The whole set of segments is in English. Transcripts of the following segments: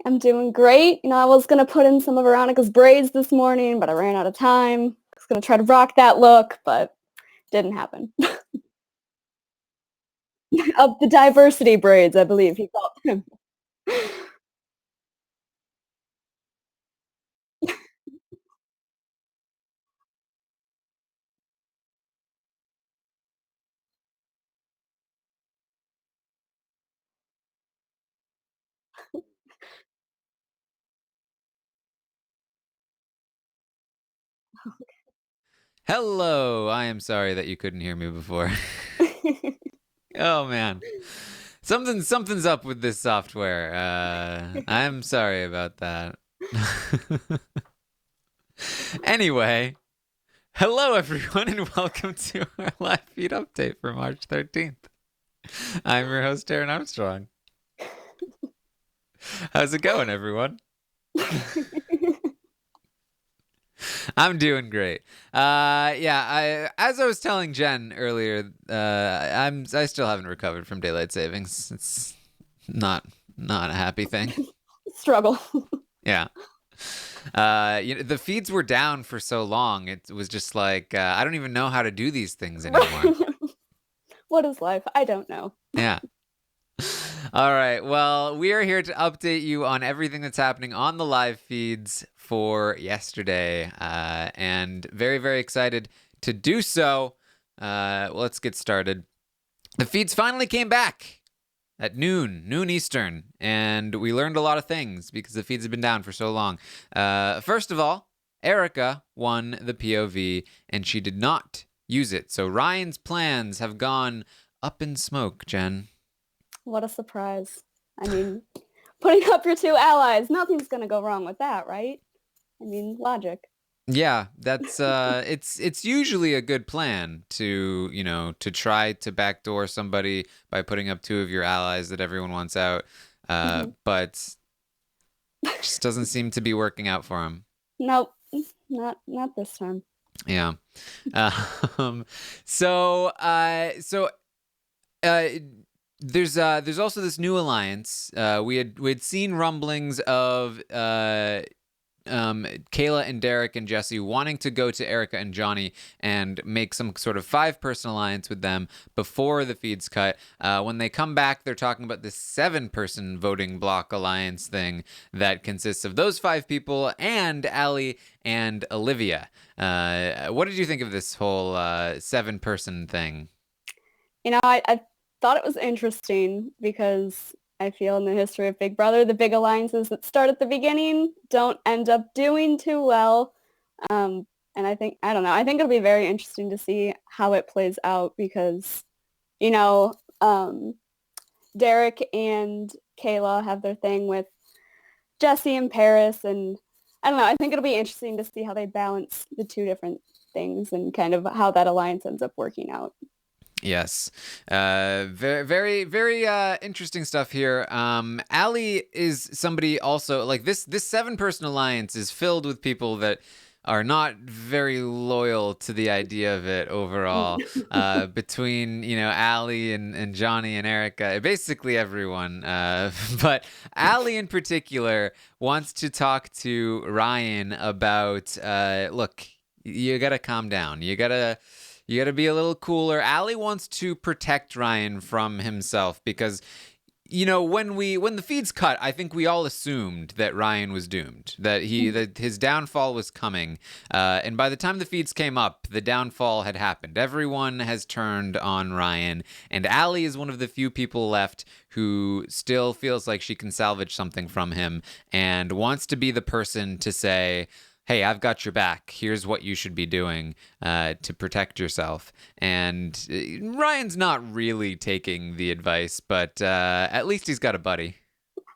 I'm doing great. I was going to put in some of Veronica's braids this morning, but I ran out of time. I was going to try to rock that look, but didn't happen. Of the diversity braids, I believe he called them. Hello, I am sorry that you couldn't hear me before. Oh man. Something's up with this software. I'm sorry about that. Anyway, hello everyone and welcome to our live feed update for March 13th. I'm your host Taran Armstrong. How's it going, everyone? I'm doing great. As I was telling Jen earlier, I still haven't recovered from daylight savings. It's not a happy thing. Struggle. Yeah. The feeds were down for so long. It was just like I don't even know how to do these things anymore. What is life? I don't know. Yeah. All right. Well, we are here to update you on everything that's happening on the live feeds for yesterday, and very, very excited to do so. Let's get started. The feeds finally came back at noon Eastern, and we learned a lot of things because the feeds have been down for so long. First of all, Erica won the POV, and she did not use it. So Ryan's plans have gone up in smoke, Jen. What a surprise. I mean, putting up your two allies, nothing's going to go wrong with that, right? I mean, logic. Yeah, that's it's usually a good plan to try to backdoor somebody by putting up two of your allies that everyone wants out. But it just doesn't seem to be working out for him. Nope. Not this time. Yeah. So there's also this new alliance. We had seen rumblings of Kayla and Derek and Jesse wanting to go to Erica and Johnny and make some sort of 5-person alliance with them before the feeds cut. When they come back, they're talking about this 7-person voting block alliance thing that consists of those 5 people and Allie and Olivia. What did you think of this whole 7-person thing? I thought it was interesting because I feel in the history of Big Brother, the big alliances that start at the beginning don't end up doing too well. And I don't know, I think it'll be very interesting to see how it plays out because, Derek and Kayla have their thing with Jesse and Paris. And I don't know, I think it'll be interesting to see how they balance the two different things and kind of how that alliance ends up working out. Yes. Very, very, very interesting stuff here. Allie is somebody also like this 7-person alliance is filled with people that are not very loyal to the idea of it overall. Between, Allie and Johnny and Erica, basically everyone. But Allie in particular wants to talk to Ryan about, look, you gotta calm down. You gotta be a little cooler. Allie wants to protect Ryan from himself because, when the feeds cut, I think we all assumed that Ryan was doomed, that his downfall was coming. And by the time the feeds came up, the downfall had happened. Everyone has turned on Ryan, and Allie is one of the few people left who still feels like she can salvage something from him and wants to be the person to say, hey, I've got your back. Here's what you should be doing to protect yourself. And Ryan's not really taking the advice, but at least he's got a buddy.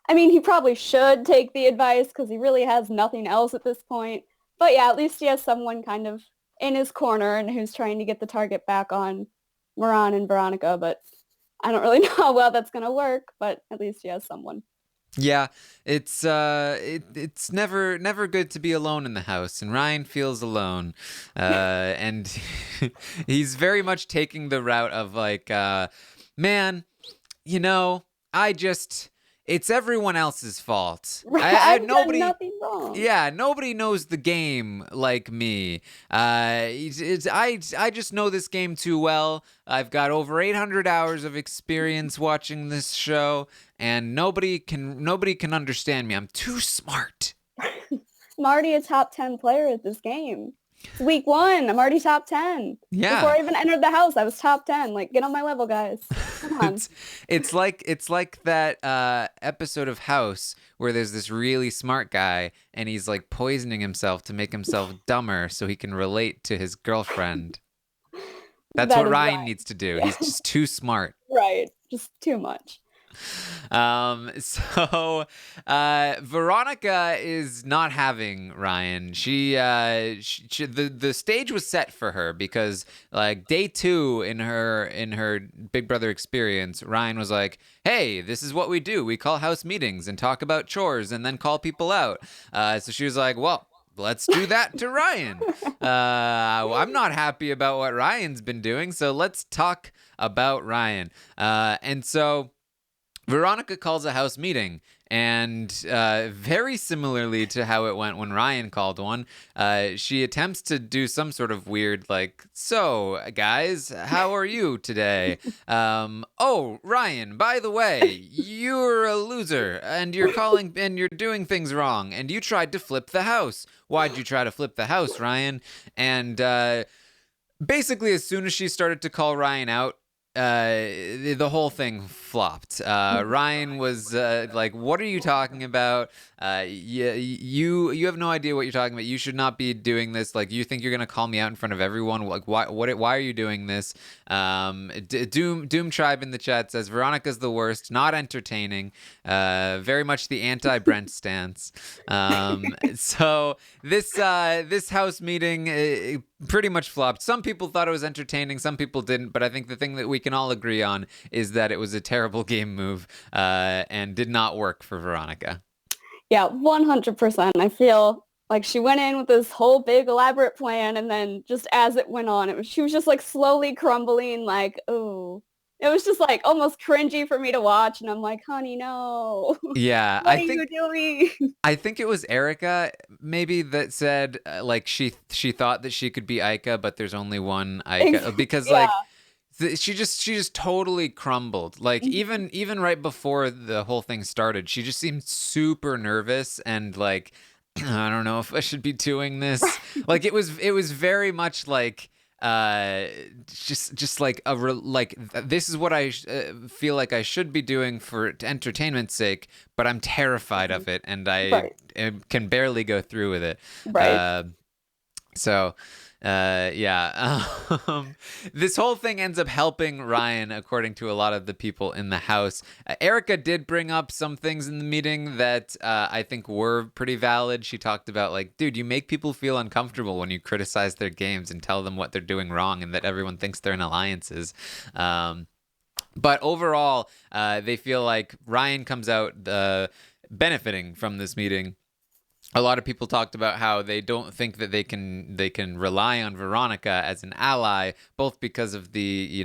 I mean, he probably should take the advice because he really has nothing else at this point. But yeah, at least he has someone kind of in his corner and who's trying to get the target back on Moran and Veronica. But I don't really know how well that's going to work, but at least he has someone. Yeah, it's never good to be alone in the house, and Ryan feels alone, and he's very much taking the route of like, man, I just it's everyone else's fault. I've done Nobody. nothing wrong. Yeah, nobody knows the game like me. I just know this game too well. I've got over 800 hours of experience watching this show, and nobody can understand me. I'm too smart. I'm already a top 10 player at this game. It's week 1. I'm already top 10. Yeah. Before I even entered the house, I was top 10. Like, get on my level, guys. Come on. It's like that episode of House where there's this really smart guy and he's like poisoning himself to make himself dumber so he can relate to his girlfriend. That's what Ryan needs to do. Yeah. He's just too smart. Right. Just too much. So Veronica is not having Ryan. The stage was set for her because like day 2 in her Big Brother experience, Ryan was like, hey, this is what we do. We call house meetings and talk about chores and then call people out. So she was like, well, let's do that to Ryan. I'm not happy about what Ryan's been doing, so let's talk about Ryan. And so Veronica calls a house meeting, and very similarly to how it went when Ryan called one, she attempts to do some sort of weird, like, so, guys, how are you today? Oh, Ryan, by the way, you're a loser, and you're calling, and you're doing things wrong, and you tried to flip the house. Why'd you try to flip the house, Ryan? And basically, as soon as she started to call Ryan out, the whole thing flopped. Ryan was like, what are you talking about? You have no idea what you're talking about. You should not be doing this. Like, you think you're gonna call me out in front of everyone? Like, why are you doing this? Doom Tribe in the chat says Veronica's the worst, not entertaining, very much the anti-Brent stance. So this house meeting pretty much flopped. Some people thought it was entertaining, some people didn't, but I think the thing that we can all agree on is that it was a terrible game move and did not work for Veronica. Yeah, 100%. I feel like she went in with this whole big elaborate plan, and then just as it went on, she was just like slowly crumbling, like, oh. It was just like almost cringy for me to watch, and I'm like, honey, no. Yeah, what are you doing? I think it was Erica maybe that said like she thought that she could be Ica, but there's only one Ica because yeah. like she just totally crumbled. Like even right before the whole thing started, she just seemed super nervous and like I don't know if I should be doing this. Like it was very much like just like this is what I feel like I should be doing for entertainment's sake, but I'm terrified of it and I can barely go through with it. Right. This whole thing ends up helping Ryan, according to a lot of the people in the house. Erica did bring up some things in the meeting that I think were pretty valid. She talked about like, dude, you make people feel uncomfortable when you criticize their games and tell them what they're doing wrong and that everyone thinks they're in alliances. But overall, they feel like Ryan comes out benefiting from this meeting. A lot of people talked about how they don't think that they can rely on Veronica as an ally, both because of the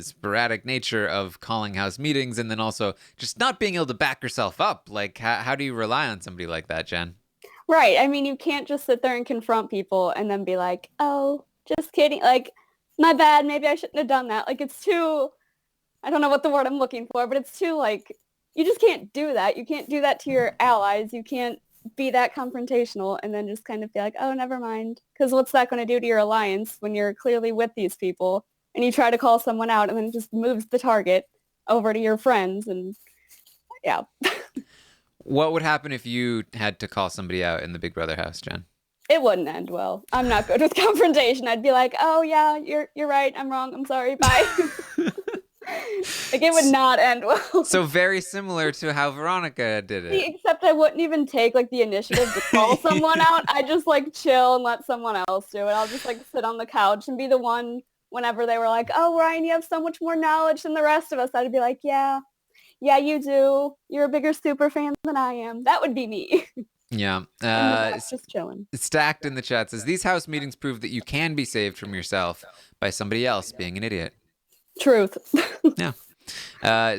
sporadic nature of calling house meetings, and then also just not being able to back yourself up. Like, how do you rely on somebody like that, Jen? Right. I mean, you can't just sit there and confront people and then be like, oh, just kidding. Like, my bad. Maybe I shouldn't have done that. Like, it's too, I don't know what the word I'm looking for, but it's too, like, you just can't do that. You can't do that to your allies. You can't be that confrontational and then just kind of be like, oh, never mind. Because what's that going to do to your alliance when you're clearly with these people and you try to call someone out and then it just moves the target over to your friends and yeah. What would happen if you had to call somebody out in the Big Brother house, Jen? It wouldn't end well. I'm not good with confrontation. I'd be like, oh yeah, you're right. I'm wrong. I'm sorry. Bye. Like it would not end well. So very similar to how Veronica did it. Except I wouldn't even take like the initiative to call someone out. I just like chill and let someone else do it. I'll just like sit on the couch and be the one whenever they were like, oh, Ryan, you have so much more knowledge than the rest of us. I'd be like, yeah, you do. You're a bigger super fan than I am. That would be me. Yeah. Just chilling. Stacked in the chat says, these house meetings prove that you can be saved from yourself by somebody else being an idiot. Truth. Yeah.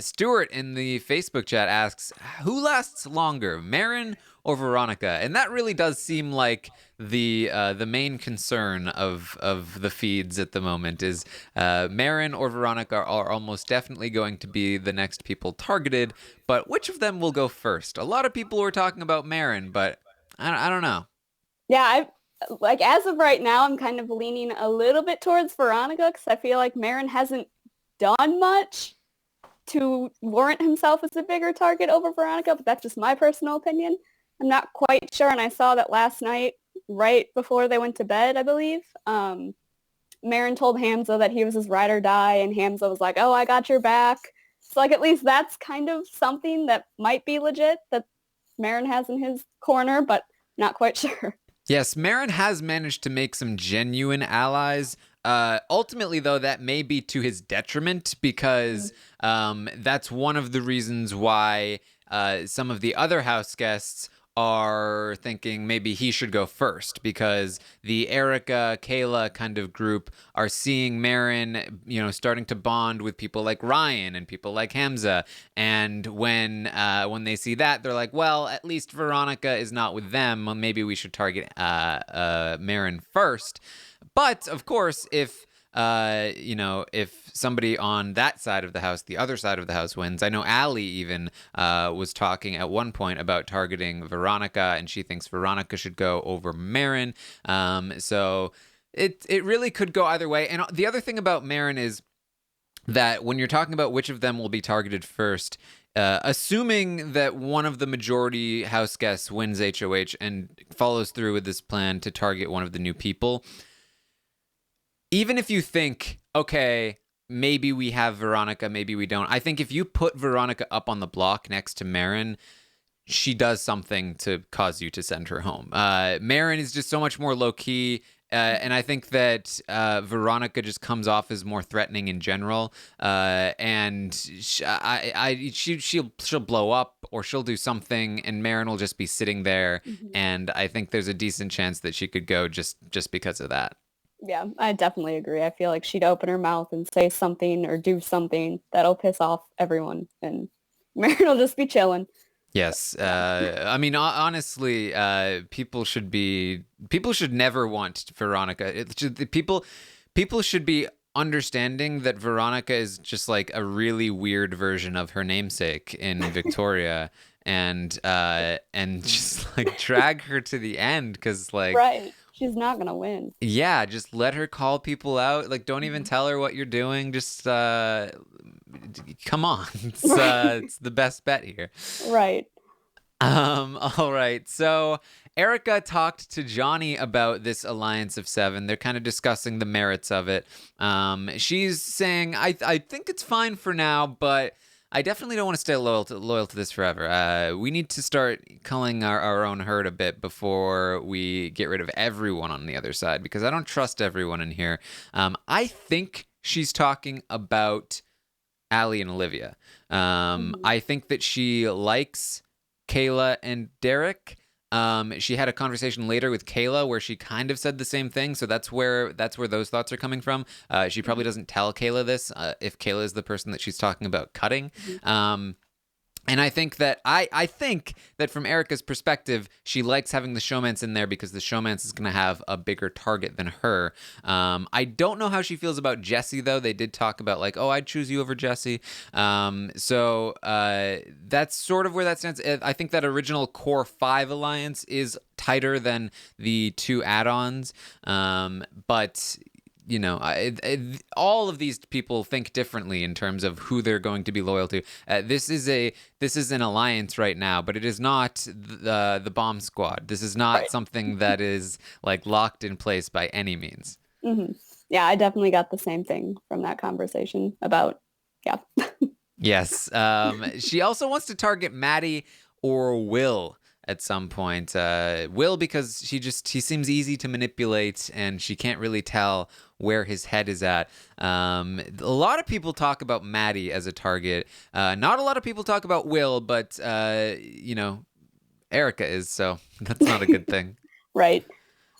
Stuart in the Facebook chat asks, "Who lasts longer, Marin or Veronica?" And that really does seem like the main concern of the feeds at the moment is Marin or Veronica are almost definitely going to be the next people targeted. But which of them will go first? A lot of people were talking about Marin, but I don't know. Yeah, like as of right now, I'm kind of leaning a little bit towards Veronica because I feel like Marin hasn't done much to warrant himself as a bigger target over Veronica, but that's just my personal opinion. I'm not quite sure, and I saw that last night, right before they went to bed, I believe. Marin told Hamza that he was his ride or die, and Hamza was like, "Oh, I got your back." So, like, at least that's kind of something that might be legit that Marin has in his corner, but not quite sure. Yes, Marin has managed to make some genuine allies. Ultimately, though, that may be to his detriment because that's one of the reasons why some of the other house guests are thinking maybe he should go first because the Erica, Kayla kind of group are seeing Marin, starting to bond with people like Ryan and people like Hamza. And when they see that, they're like, well, at least Veronica is not with them. Well, maybe we should target Marin first. But of course, if somebody on that side of the house, the other side of the house wins. I know Allie even was talking at one point about targeting Veronica, and she thinks Veronica should go over Marin. So it really could go either way. And the other thing about Marin is that when you're talking about which of them will be targeted first, assuming that one of the majority house guests wins HOH and follows through with this plan to target one of the new people, even if you think, okay, maybe we have Veronica, maybe we don't. I think if you put Veronica up on the block next to Marin, she does something to cause you to send her home. Marin is just so much more low key. And I think that Veronica just comes off as more threatening in general, and she'll blow up or she'll do something, and Marin will just be sitting there. Mm-hmm. And I think there's a decent chance that she could go just because of that. Yeah, I definitely agree. I feel like she'd open her mouth and say something or do something that'll piss off everyone, and Marin will just be chilling. Yes, I mean, honestly, people should never want Veronica. People should be understanding that Veronica is just like a really weird version of her namesake in Victoria, and just like drag her to the end because like. Right. She's not gonna win. Yeah, just let her call people out. Like, don't even tell her what you're doing. Just come on. It's the best bet here. Right. All right. So Erica talked to Johnny about this alliance of 7. They're kind of discussing the merits of it. She's saying, I think it's fine for now, but I definitely don't want to stay loyal to this forever. We need to start culling our own herd a bit before we get rid of everyone on the other side, because I don't trust everyone in here. I think she's talking about Allie and Olivia. I think that she likes Kayla and Derek. She had a conversation later with Kayla where she kind of said the same thing, so that's where those thoughts are coming from. She probably doesn't tell Kayla this if Kayla is the person that she's talking about cutting. And I think that from Erica's perspective, she likes having the showmance in there because the showmance is going to have a bigger target than her. I don't know how she feels about Jesse, though. They did talk about like, oh, I'd choose you over Jesse. So that's sort of where that stands. I think that original core 5 alliance is tighter than the 2 add-ons. But all of these people think differently in terms of who they're going to be loyal to. This is an alliance right now, but it is not the bomb squad. This is not something that is like locked in place by any means. Mm-hmm. Yeah, I definitely got the same thing from that conversation about, yeah. Yes. She also wants to target Maddie or Will at some point. Will, because he seems easy to manipulate and she can't really tell where his head is at. A lot of people talk about Maddie as a target. Not a lot of people talk about Will, but Erica is, so that's not a good thing. Right.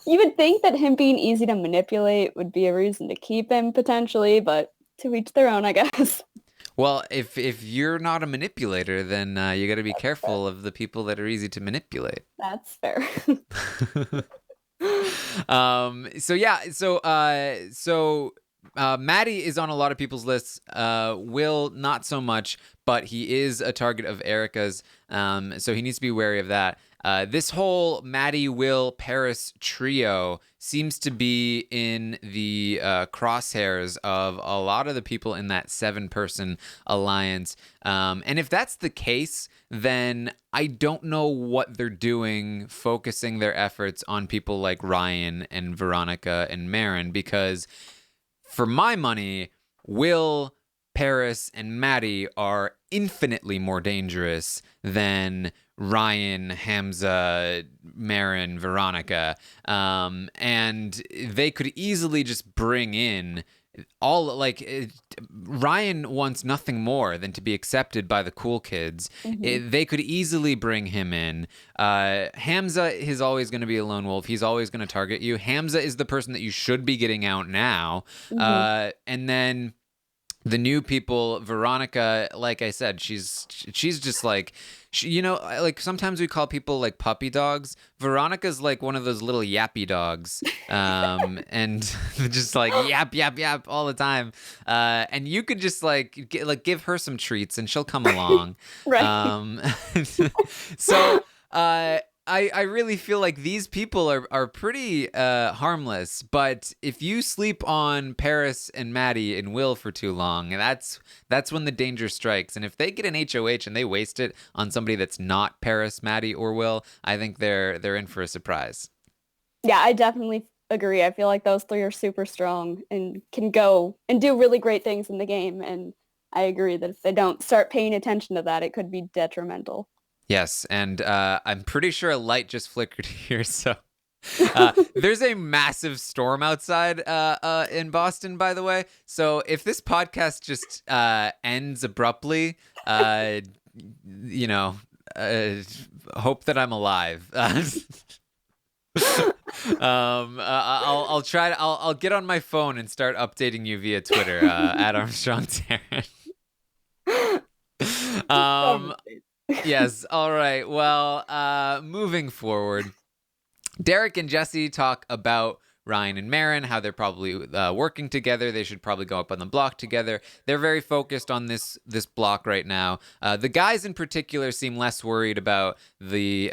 You would think that him being easy to manipulate would be a reason to keep him potentially, but to each their own, I guess. Well, if you're not a manipulator, then you got to be careful of the people that are easy to manipulate. That's fair. So yeah, Maddie is on a lot of people's lists. Will not so much, but he is a target of Erica's. So he needs to be wary of that. This whole Maddie, Will, Paris trio seems to be in the crosshairs of a lot of the people in that 7-person alliance. And if that's the case, then I don't know what they're doing, focusing their efforts on people like Ryan and Veronica and Marin, because for my money, Will, Paris, and Maddie are infinitely more dangerous than Ryan, Hamza, Marin, Veronica. And they could easily just bring in Ryan wants nothing more than to be accepted by the cool kids. They could easily bring him in. Hamza is always going to be a lone wolf. He's always going to target you. Hamza is the person that you should be getting out now. And then the new people, Veronica, like I said, she's just like, like sometimes we call people like puppy dogs. Veronica's like one of those little yappy dogs, and just like yap yap yap all the time. And you could just give her some treats and she'll come along. Right. So I really feel like these people are pretty harmless, but if you sleep on Paris and Maddie and Will for too long, that's when the danger strikes. And if they get an HOH and they waste it on somebody that's not Paris, Maddie, or Will, I think they're in for a surprise. Yeah, I definitely agree. I feel like those three are super strong and can go and do really great things in the game. And I agree that if they don't start paying attention to that, it could be detrimental. Yes, and I'm pretty sure a light just flickered here, so there's a massive storm outside in Boston, by the way. So if this podcast just ends abruptly, hope that I'm alive. I'll get on my phone and start updating you via Twitter at Armstrong Taran. Yes. All right. Well, moving forward, Derek and Jesse talk about Ryan and Marin, how they're probably working together. They should probably go up on the block together. They're very focused on this block right now. The guys in particular seem less worried about the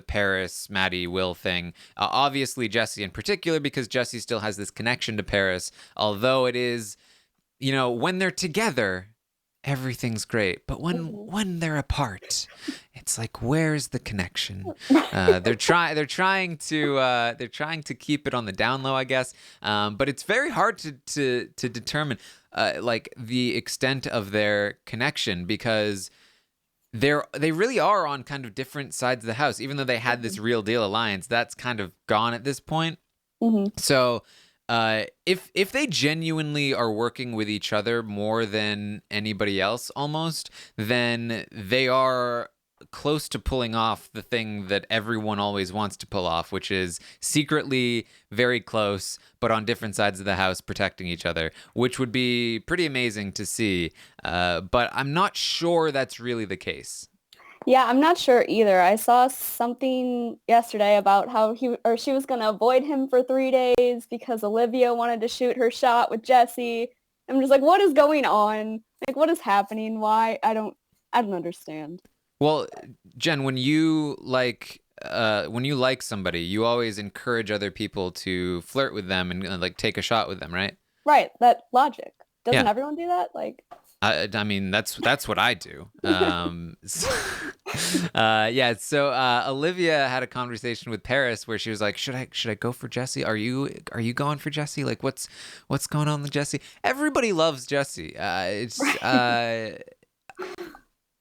Paris, Maddie, Will thing. Obviously, Jesse in particular, because Jesse still has this connection to Paris, although it is, when they're together, everything's great, but when they're apart, it's like, where's the connection? They're trying to keep it on the down low, I guess, but it's very hard to determine like the extent of their connection, because they really are on kind of different sides of the house. Even though they had this real deal alliance, that's kind of gone at this point. So if they genuinely are working with each other more than anybody else almost, then they are close to pulling off the thing that everyone always wants to pull off, which is secretly very close, but on different sides of the house protecting each other, which would be pretty amazing to see. But I'm not sure that's really the case. Yeah, I'm not sure either. I saw something yesterday about how she was going to avoid him for 3 days because Olivia wanted to shoot her shot with Jesse. I'm just like, what is going on? Like, what is happening? Why? I don't understand. Well, Jen, when you like somebody, you always encourage other people to flirt with them and like take a shot with them, right? Right, that logic. Doesn't Yeah. everyone do that? Like, I mean, that's what I do. Yeah. So Olivia had a conversation with Paris where she was like, "Should I go for Jesse? Are you going for Jesse? Like, what's going on with Jesse? Everybody loves Jesse.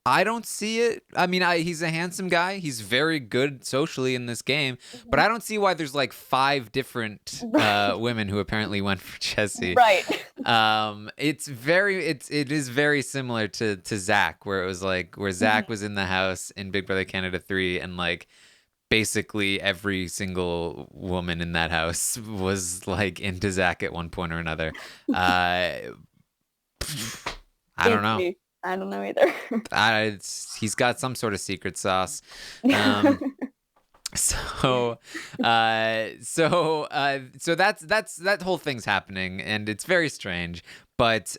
I don't see it. I mean, he's a handsome guy. He's very good socially in this game, but I don't see why there's like 5 different women who apparently went for Jesse. Right. It is very similar to Zach, where it was like where Zach was in the house in Big Brother Canada 3, and like basically every single woman in that house was like into Zach at one point or another. I don't It's know. me. I don't know either. He's got some sort of secret sauce. Um, so, so that's that whole thing's happening, and it's very strange. But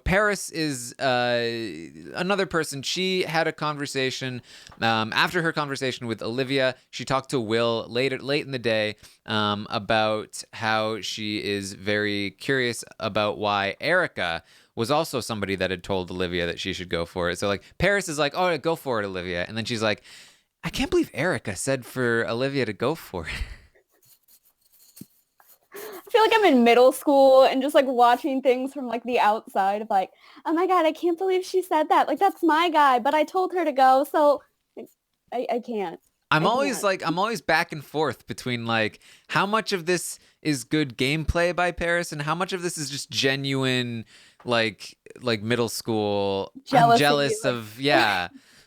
Paris is another person. She had a conversation after her conversation with Olivia. She talked to Will late in the day about how she is very curious about why Erica was also somebody that had told Olivia that she should go for it. So like Paris is like, "Oh, go for it, Olivia," and then she's like, I can't believe Erica said for Olivia to go for it. I feel like I'm in middle school and just like watching things from like the outside of like, oh my God, I can't believe she said that. Like that's my guy, but I told her to go, so I can't. I can't. I'm always back and forth between like how much of this is good gameplay by Paris and how much of this is just genuine like middle school. I'm Jealousy, jealous like of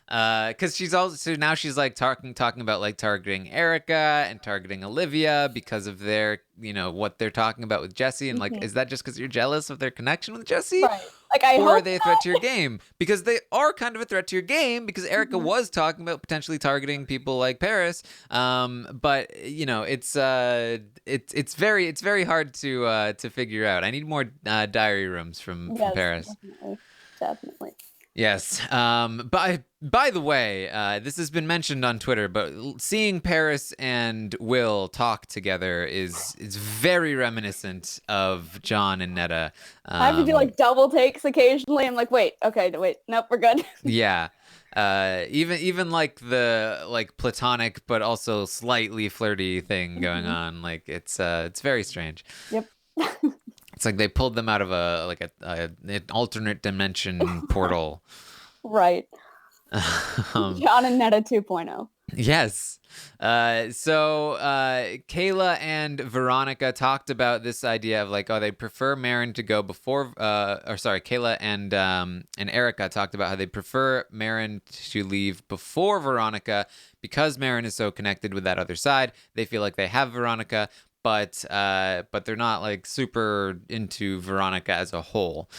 because she's also now she's like talking about like targeting Erica and targeting Olivia because of their what they're talking about with Jesse and like mhm. is that just because you're jealous of their connection with Jesse? Right. Like I Or are hope they a threat not. to your game? Because they are kind of a threat to your game because Erica Mhm. was talking about potentially targeting people like Paris. But it's very hard to figure out. I need more diary rooms from Yes, Paris. definitely. Definitely. Yes. By the way, this has been mentioned on Twitter, but seeing Paris and Will talk together is very reminiscent of John and Netta. I have to do like double takes occasionally. I'm like, wait, okay, wait, nope, we're good. Yeah. Even like the like platonic but also slightly flirty thing going Mhm. on, like it's very strange. Yep. It's like they pulled them out of an alternate dimension portal. Right. um, John and Netta 2.0. Yes. Kayla and Veronica talked about this idea of like, oh, they prefer Marin to go before. Or sorry, Kayla and Erica talked about how they prefer Marin to leave before Veronica because Marin is so connected with that other side. They feel like they have Veronica, but they're not like super into Veronica as a whole.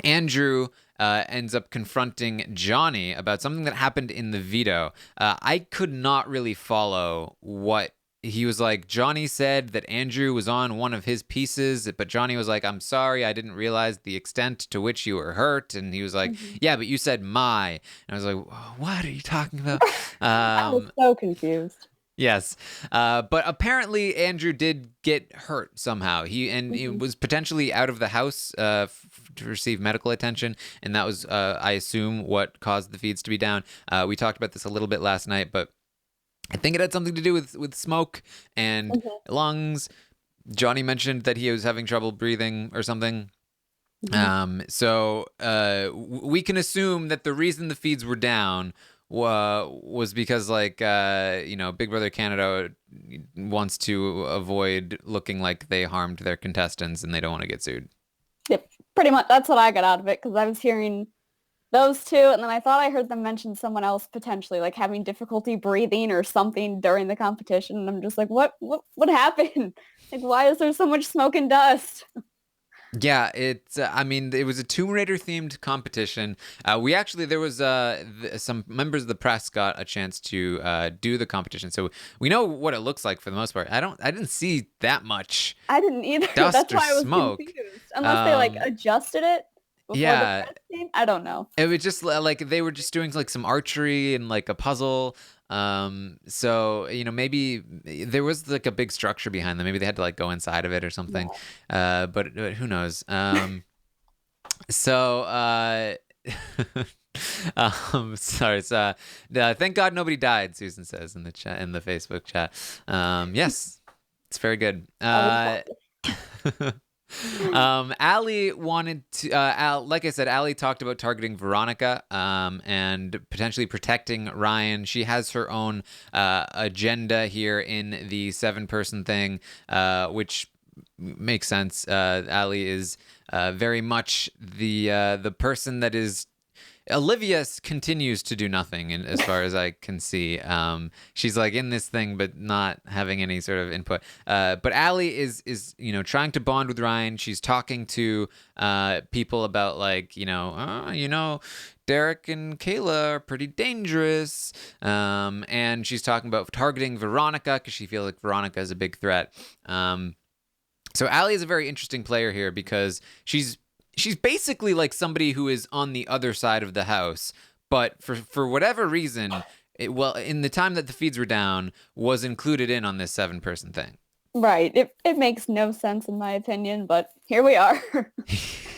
Andrew ends up confronting Johnny about something that happened in the veto. I could not really follow what he was like. Johnny said that Andrew was on one of his pieces, but Johnny was like, I'm sorry, I didn't realize the extent to which you were hurt. And he was like, Mhm. yeah, but you said my. And I was like, what are you talking about? I was so confused. Yes, but apparently Andrew did get hurt somehow. He Mhm. was potentially out of the house to receive medical attention, and that was, I assume, what caused the feeds to be down. We talked about this a little bit last night, but I think it had something to do with smoke and Mhm. lungs. Johnny mentioned that he was having trouble breathing or something. Mhm. We can assume that the reason the feeds were down was because Big Brother Canada wants to avoid looking like they harmed their contestants and they don't want to get sued. Yep. Pretty much that's what I got out of it because I was hearing those two and then I thought I heard them mention someone else potentially like having difficulty breathing or something during the competition. And I'm just like, what happened? Like, why is there so much smoke and dust? Yeah, I mean, it was a Tomb Raider themed competition. There was some members of the press got a chance to do the competition, so we know what it looks like for the most part. I didn't see that much I didn't either. dust That's or why I was smoke. confused. Unless they like Um, adjusted it before the yeah, press came. I don't know. it was just like they were just doing like some archery and like a puzzle. So maybe there was like a big structure behind them. Maybe they had to like go inside of it or something. Yeah. But who knows? So sorry. Thank God nobody died. Susan says in the chat, in the Facebook chat. Yes, it's very good. That was lovely. Allie wanted to, like I said, Allie talked about targeting Veronica, and potentially protecting Ryan. She has her own, agenda here in the 7-person thing, which makes sense. Allie is, very much the person that is Olivia continues to do nothing, and as far as I can see, she's like in this thing, but not having any sort of input. But Allie is trying to bond with Ryan. She's talking to people about like Derek and Kayla are pretty dangerous, and she's talking about targeting Veronica because she feels like Veronica is a big threat. So Allie is a very interesting player here because she's basically like somebody who is on the other side of the house, but for whatever reason, in the time that the feeds were down, was included in on this 7-person thing. Right. It makes no sense in my opinion, but here we are.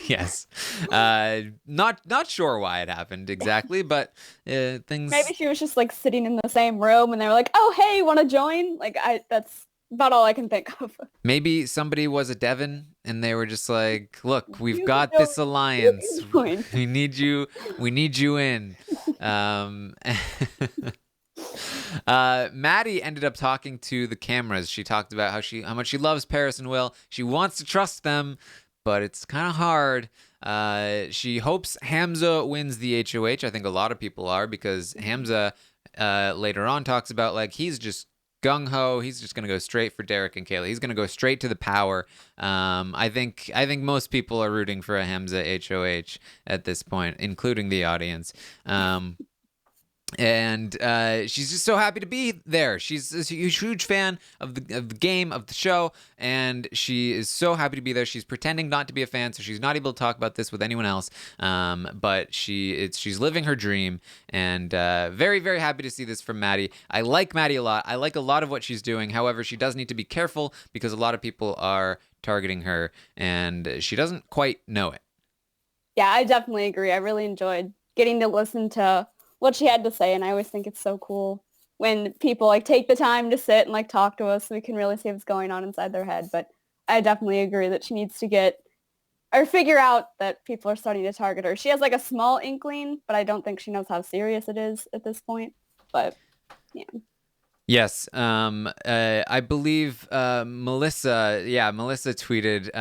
Yes. Not sure why it happened exactly, but things. Maybe she was just like sitting in the same room and they were like, "Oh, hey, want to join?" Like that's about all I can think of. Maybe somebody was a Devon and they were just like, "Look, we've You got can this alliance. join. We need you. We need you in." Maddie ended up talking to the cameras. She talked about how much she loves Paris and Will. She wants to trust them, but it's kind of hard. She hopes Hamza wins the HOH. I think a lot of people are, because Hamza later on talks about like he's just gung-ho. He's just going to go straight for Derek and Kayla. He's going to go straight to the power. I think most people are rooting for a Hamza HOH at this point, including the audience. And she's just so happy to be there. She's a huge fan of the game, of the show, and she is so happy to be there. She's pretending not to be a fan, so she's not able to talk about this with anyone else. But she's living her dream, and very, very happy to see this from Maddie. I like Maddie a lot. I like a lot of what she's doing. However, she does need to be careful because a lot of people are targeting her, and she doesn't quite know it. Yeah, I definitely agree. I really enjoyed getting to listen to what she had to say, and I always think it's so cool when people like take the time to sit and like talk to us so we can really see what's going on inside their head. But I definitely agree that she needs to get or figure out that people are starting to target her. She has like a small inkling, but I don't think she knows how serious it is at this point. But yeah. Yes, I believe Melissa tweeted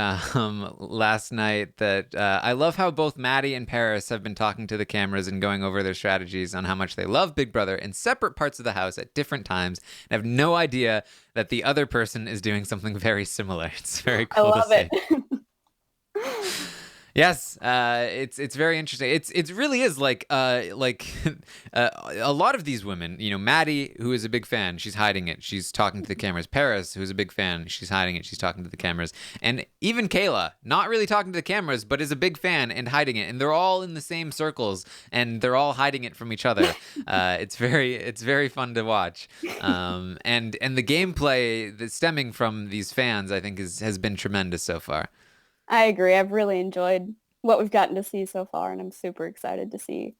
last night that I love how both Maddie and Paris have been talking to the cameras and going over their strategies on how much they love Big Brother in separate parts of the house at different times, and have no idea that the other person is doing something very similar. It's very cool to see. I love it. Yes, it's very interesting. It really is like a lot of these women. Maddie, who is a big fan, she's hiding it. She's talking to the cameras. Paris, who's a big fan, she's hiding it. She's talking to the cameras. And even Kayla, not really talking to the cameras, but is a big fan and hiding it. And they're all in the same circles, and they're all hiding it from each other. It's very fun to watch. And the gameplay that's stemming from these fans, I think, has been tremendous so far. I agree. I've really enjoyed what we've gotten to see so far, and I'm super excited to see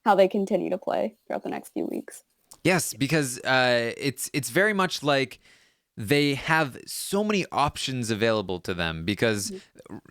how they continue to play throughout the next few weeks. Yes, because it's very much like they have so many options available to them, because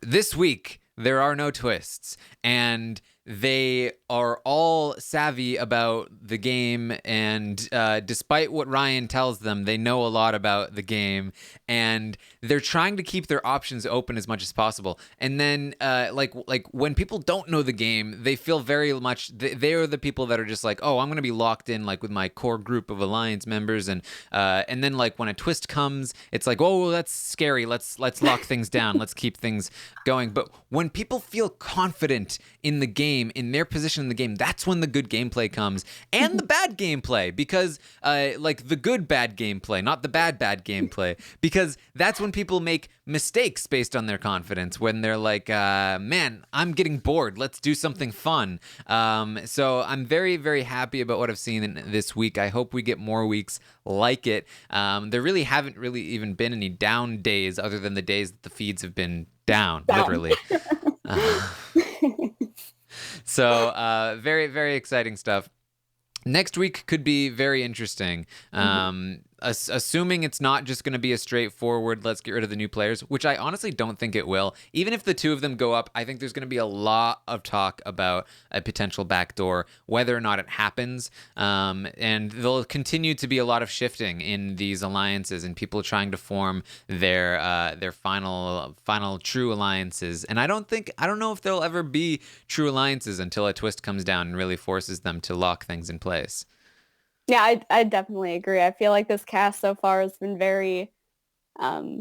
this week there are no twists, and they are all savvy about the game, and despite what Ryan tells them, they know a lot about the game, and they're trying to keep their options open as much as possible. And then like when people don't know the game, they feel very much they are the people that are just like, oh, I'm gonna be locked in like with my core group of alliance members, and then like when a twist comes, it's like, oh, that's scary, let's lock things down, let's keep things going. But when people feel confident in the game, in their position in the game, that's when the good gameplay comes, and the bad gameplay, because like the good bad gameplay, not the bad gameplay, because that's when people make mistakes based on their confidence, when they're like, man, I'm getting bored, let's do something fun. So I'm very, very happy about what I've seen this week. I hope we get more weeks like it. There really haven't really even been any down days other than the days that the feeds have been down. Literally. So very, very exciting stuff. Next week could be very interesting. assuming it's not just going to be a straightforward let's get rid of the new players, which I honestly don't think it will. Even if the two of them go up, I think there's going to be a lot of talk about a potential backdoor, whether or not it happens. And there'll continue to be a lot of shifting in these alliances and people trying to form their final true alliances. And I don't know if there'll ever be true alliances until a twist comes down and really forces them to lock things in place. Yeah, I definitely agree. I feel like this cast so far has been very, not,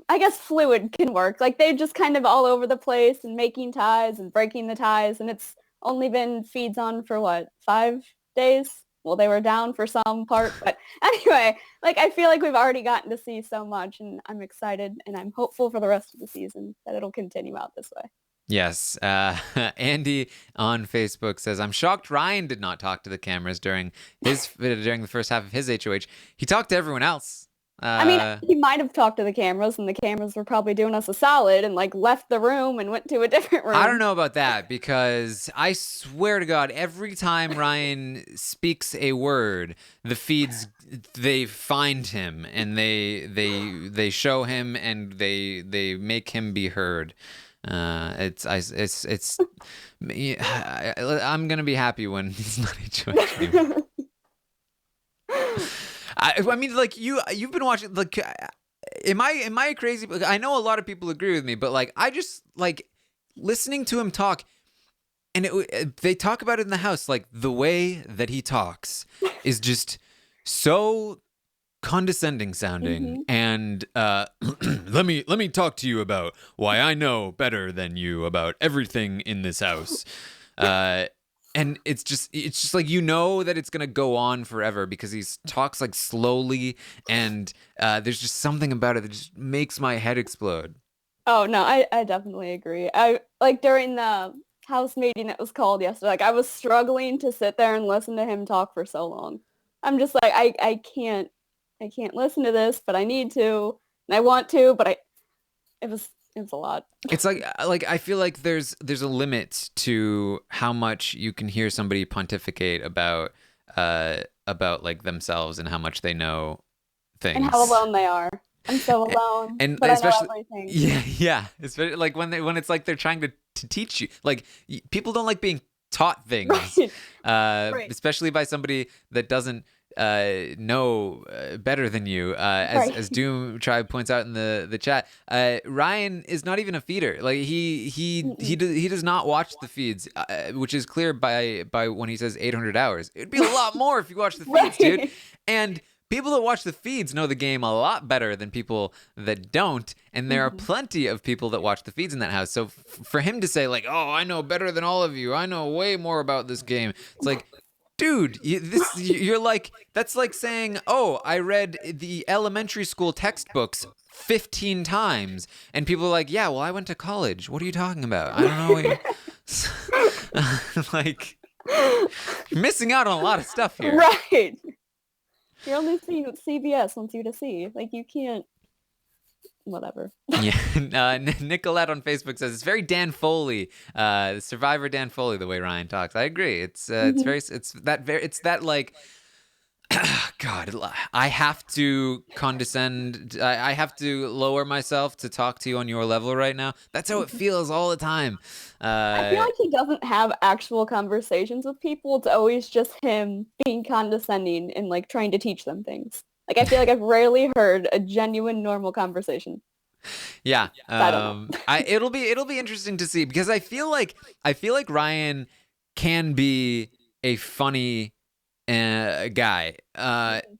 I guess fluid can work. Like they're just kind of all over the place and making ties and breaking the ties. And it's only been feeds on for what, 5 days? Well, they were down for some part. But anyway, like I feel like we've already gotten to see so much and I'm excited and I'm hopeful for the rest of the season that it'll continue out this way. Yes. Andy on Facebook says, I'm shocked Ryan did not talk to the cameras during the first half of his HOH. He talked to everyone else. I mean, he might have talked to the cameras and the cameras were probably doing us a solid and like left the room and went to a different room. I don't know about that because I swear to God, every time Ryan speaks a word, the feeds, they find him and they show him and they make him be heard. I'm gonna be happy when he's not HOH anymore. I mean, like you've been watching. Like, am I crazy? I know a lot of people agree with me, but like I just like listening to him talk, and they talk about it in the house. Like the way that he talks is just so condescending sounding, and let me talk to you about why I know better than you about everything in this house. And it's just like that it's gonna go on forever because he talks like slowly, and there's just something about it that just makes my head explode. Oh no, I definitely agree. I like during the house meeting it was called yesterday, like I was struggling to sit there and listen to him talk for so long. I'm just like I can't listen to this, but I need to and I want to, but it was a lot. It's like I feel like there's a limit to how much you can hear somebody pontificate about like themselves and how much they know things. And how alone they are. I'm so alone. And but especially, I know everything. Yeah. Especially like when it's like they're trying to teach you. Like people don't like being taught things, right. Especially by somebody that doesn't know better than you. As Doom Tribe points out in the chat, Ryan is not even a feeder. Like he does not watch the feeds, which is clear by when he says 800 hours. It'd be a lot more if you watch the feeds, dude. And people that watch the feeds know the game a lot better than people that don't, and there are plenty of people that watch the feeds in that house. So for him to say like, "Oh, I know better than all of you. I know way more about this game," it's like, dude, you're like, that's like saying, "Oh, I read the elementary school textbooks 15 times," and people are like, "Yeah, well, I went to college. What are you talking about? I don't know what you..." Like, you're missing out on a lot of stuff here, right? You're only seeing what CBS wants you to see. Like, you can't... Whatever. Yeah. Nicolette on Facebook says, it's very Dan Foley, Survivor Dan Foley, the way Ryan talks. I agree. It's that like... God, I have to condescend. I have to lower myself to talk to you on your level right now. That's how it feels all the time. I feel like he doesn't have actual conversations with people. It's always just him being condescending and like trying to teach them things. Like I feel like I've rarely heard a genuine normal conversation. Yeah. It'll be interesting to see because I feel like Ryan can be a funny guy,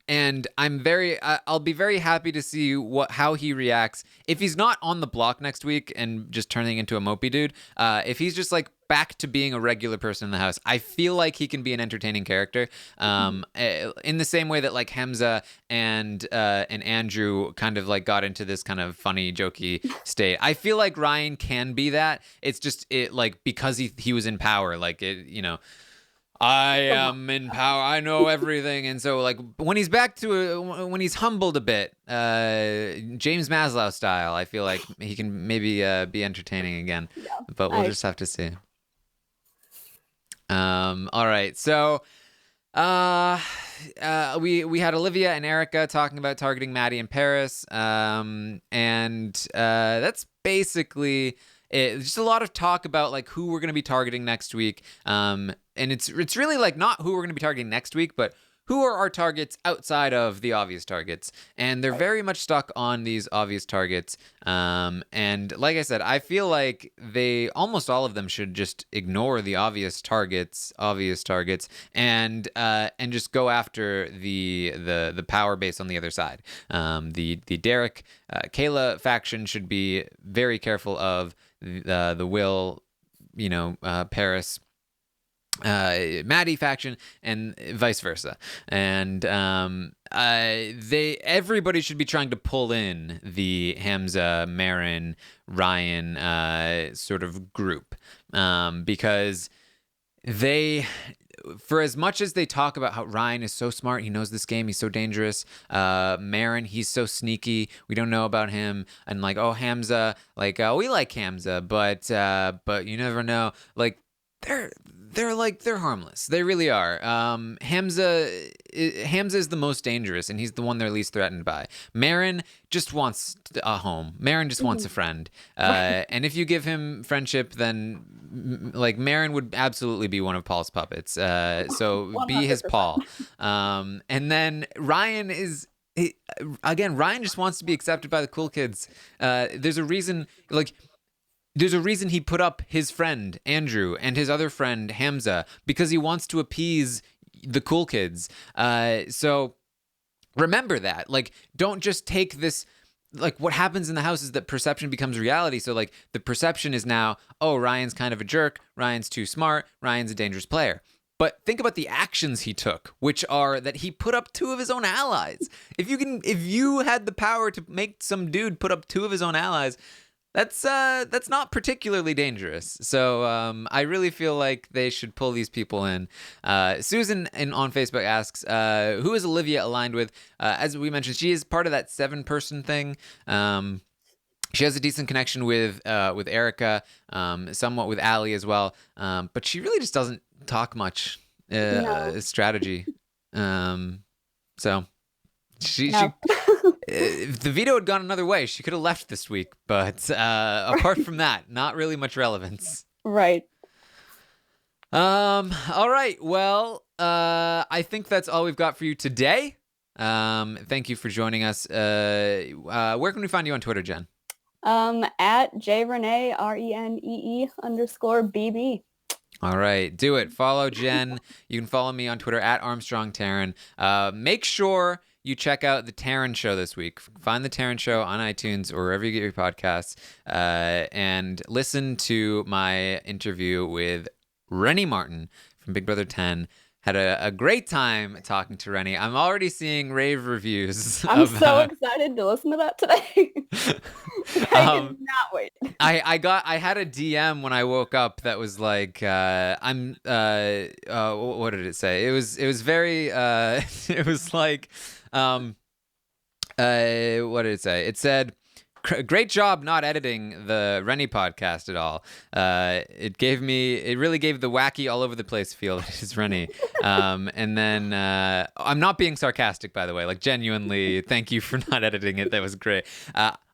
and I'll be very happy to see how he reacts if he's not on the block next week and just turning into a mopey dude. If he's just like back to being a regular person in the house, I feel like he can be an entertaining character. In the same way that like Hamza and Andrew kind of like got into this kind of funny, jokey state. I feel like Ryan can be that. It's just like because he was in power, like it, you know. I am in power. I know everything. And so, like, when he's back to when he's humbled a bit, James Maslow style, I feel like he can maybe be entertaining again. Yeah, but we'll just have to see. All right. So We had Olivia and Erica talking about targeting Maddie and Paris, and that's basically it. Just a lot of talk about like who we're gonna be targeting next week, and it's really like not who we're gonna be targeting next week, but who are our targets outside of the obvious targets, and they're very much stuck on these obvious targets. And like I said, I feel like they almost all of them should just ignore the obvious targets, and just go after the power base on the other side. The Derek Kayla faction should be very careful of the Will, Paris, Maddie faction, and vice versa. And everybody should be trying to pull in the Hamza, Marin, Ryan sort of group, because they, for as much as they talk about how Ryan is so smart, he knows this game, he's so dangerous. Marin, he's so sneaky, we don't know about him. And like, oh, Hamza, like, we like Hamza, but you never know. Like, they're harmless. They really are. Hamza is the most dangerous, and he's the one they're least threatened by. Marin just wants a home. Marin just wants a friend. And if you give him friendship, then like Marin would absolutely be one of Paul's puppets. So be his Paul. And then Ryan is. Ryan just wants to be accepted by the cool kids. There's a reason he put up his friend Andrew and his other friend Hamza, because he wants to appease the cool kids. So remember that. Like, don't just take this. Like, what happens in the house is that perception becomes reality. So like the perception is now, oh, Ryan's kind of a jerk, Ryan's too smart, Ryan's a dangerous player. But think about the actions he took, which are that he put up two of his own allies. If you had the power to make some dude put up two of his own allies, that's not particularly dangerous. So I really feel like they should pull these people in. Susan on Facebook asks, who is Olivia aligned with? As we mentioned, she is part of that 7-person thing. She has a decent connection with Erica, somewhat with Allie as well. But she really just doesn't talk much strategy. So she if the veto had gone another way, she could have left this week. But apart from that, not really much relevance. Right. All right. Well, I think that's all we've got for you today. Thank you for joining us. Where can we find you on Twitter, Jen? At JRenee, RENEE_BB. All right, do it. Follow Jen. You can follow me on Twitter at Armstrong Taran. Make sure you check out the Taran Show this week. Find the Taran Show on iTunes or wherever you get your podcasts, and listen to my interview with Rennie Martin from Big Brother 10. Had a great time talking to Rennie. I'm already seeing rave reviews. I'm so excited to listen to that today. I cannot wait. I had a DM when I woke up that was like, what did it say? It was very it was like, what did it say? It said, great job not editing the Rennie podcast at all. It really gave the wacky all over the place feel that it is Rennie. And then I'm not being sarcastic, by the way. Like, genuinely, thank you for not editing it. That was great.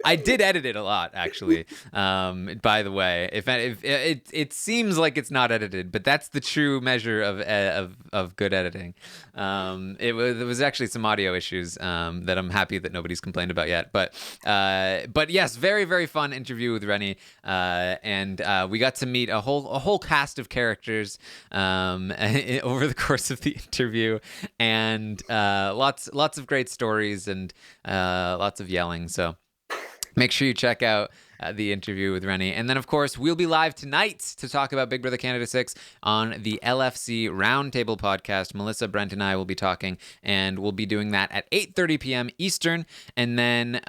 I did edit it a lot, actually. By the way, if it seems like it's not edited, but that's the true measure of good editing. There was actually some audio issues that I'm happy that nobody's complained about yet. But yes, very, very fun interview with Rennie, and we got to meet a whole cast of characters over the course of the interview, and lots of great stories and lots of yelling. So make sure you check out the interview with Rennie. And then, of course, we'll be live tonight to talk about Big Brother Canada 6 on the LFC Roundtable podcast. Melissa, Brent, and I will be talking, and we'll be doing that at 8:30 p.m. Eastern. And then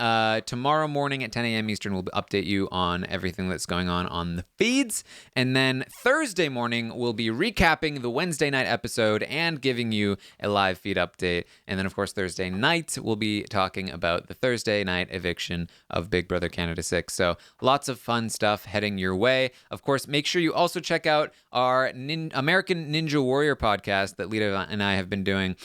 tomorrow morning at 10 a.m. Eastern, we'll update you on everything that's going on the feeds. And then Thursday morning, we'll be recapping the Wednesday night episode and giving you a live feed update. And then, of course, Thursday night, we'll be talking about the Thursday night eviction of Big Brother Canada 6. So lots of fun stuff heading your way. Of course, make sure you also check out our American Ninja Warrior podcast that Lita and I have been doing.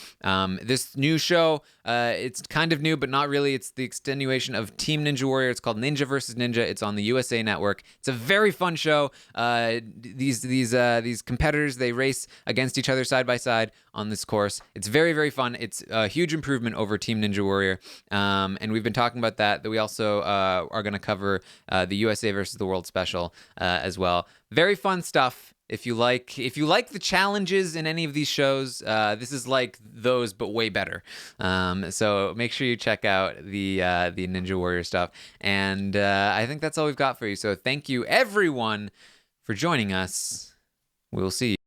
This new show, it's kind of new, but not really. It's the extenuation of Team Ninja Warrior. It's called Ninja versus Ninja. It's on the USA Network. It's a very fun show. These competitors, they race against each other side by side on this course. It's very, very fun. It's a huge improvement over Team Ninja Warrior. And we've been talking about that we also are going to cover the USA versus the World special as well. Very fun stuff. If you like the challenges in any of these shows, this is like those but way better. So make sure you check out the Ninja Warrior stuff. And I think that's all we've got for you. So thank you everyone for joining us. We'll see you.